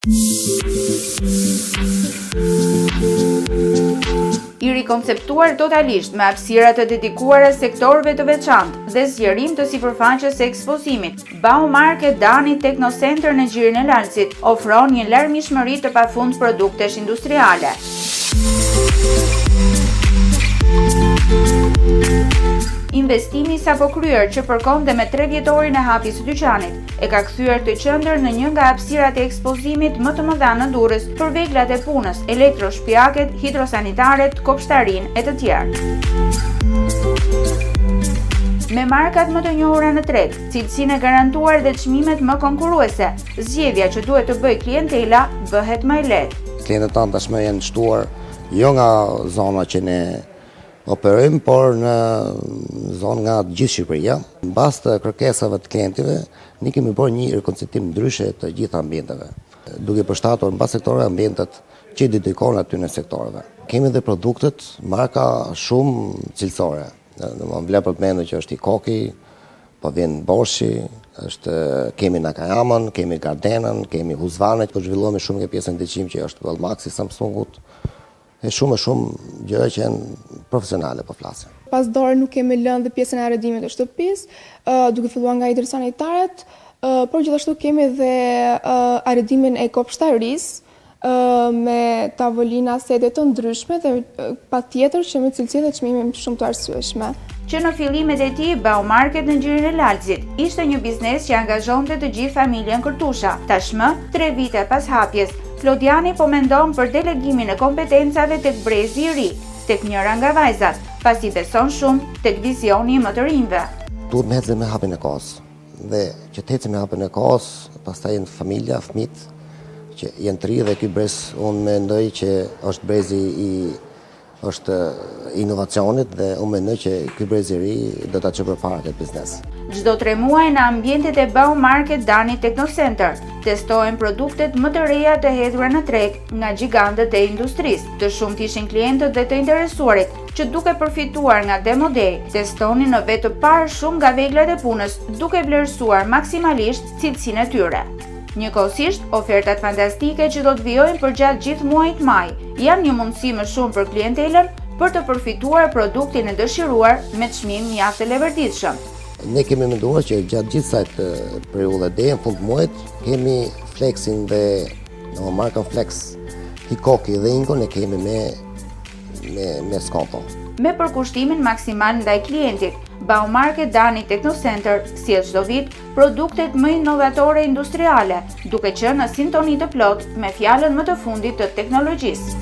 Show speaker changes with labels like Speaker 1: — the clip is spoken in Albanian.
Speaker 1: I rikonceptuar totalisht me hapësira të dedikuara sektorëve të veçantë dhe zgjerim të sipërfaqes së ekspozimit, Baumarket Dani Technocenter në Gjirin e Lalësit ofron një larmishmëri të pafund produktesh industriale. Investimi sapo kryer që përkonte me 3 vjetorin e hapjes së dyqanit, e ka kthyer të qendër në një nga hapësirat e ekspozimit më të mëdha në Durrës për veglat e punës, elektroshpjaket, hidrosanitaret, kopshtarinë e të tjerë. Me markat më të njohura në treg, cilësinë e garantuar dhe çmimet më konkurruese, zgjedhja që duhet të bëjë klientela bëhet më e lehtë.
Speaker 2: Klientët tanë tashmë janë shtuar jo nga zona që ne operojmë, por në zonë nga gjithë Shqipëria. Mbas të kërkesave të klientëve, ne kemi bërë një rikonceptim ndryshe të gjithë ambienteve, duke përshtatur mbas sektoreve ambientet që i dedikohen aty në sektoreve. Kemi dhe produktet marka shumë cilësore. Vlen për të mendur që është i Koki, po vjen Boshi, kemi Nakayamën, kemi Gardenën, kemi Husqvarna, po zhvilluam shumë nga pjesën ndriçim që është Wellmaxi, Samsungut. E shumë gjëra që janë profesionale po flasim.
Speaker 3: Pas dore nuk kemi lënë dhe pjesën e arredimit të shtëpisë, duke filluar nga hidrosanitaret, por gjithashtu kemi dhe arredimin e kopshtarisë me tavolina sede të ndryshme dhe patjetër që me cilësi dhe çmime shumë të arsyeshme.
Speaker 1: Që në fillimet e tij, Baumarket në Gjirin e Lalësit ishte një biznes që angazhonte të gjithë familjen Kërtusha. Tashmë, 3 vite pas hapjes, Klodiani po mendon për delegimin e kompetencave tek brezi i ri, tek njëra nga vajzat, pasi beson shumë tek vizioni më të rinjve.
Speaker 2: Duhet me ecë me hapjen e kohës. Dhe që të ecë me hapjen e kohës, pastaj janë familja, fëmijët që janë të ri dhe ky brez unë mendoj që është brezi është inovacionit dhe unë mendoj që ky brez i ri do ta çojë përpara këtë biznes.
Speaker 1: Çdo 3 muaj në ambientet e Baumarket Dani Technocenter testohen produktet më të reja të hedhura në treg nga gjigantët e industrisë. Të shumtë ishin klientët dhe të interesuarit që duke përfituar nga Demo Day, testonin në vetë të parë shumë nga veglat e punës, duke vlerësuar maksimalisht cilësinë e tyre. Njëkohësisht, ofertat fantastike që do të vijojnë përgjatë gjithë muajit maj janë një mundësi më shumë për klientelën për të përfituar produktin e dëshiruar me çmim mjaft të leverditshëm.
Speaker 2: Ne kemi menduar që gjatë gjithë kësaj periudhe deri në fund të muajit kemi Flexin dhe markën Flex, Hikoki dhe Ingo ne kemi me skonto.
Speaker 1: Me përkushtimin maksimal ndaj klientit, Baumarket Dani Technocenter sjell çdo vit produktet më inovatore industriale, duke qenë në sintoni të plotë me fjalën më të fundit të teknologjisë.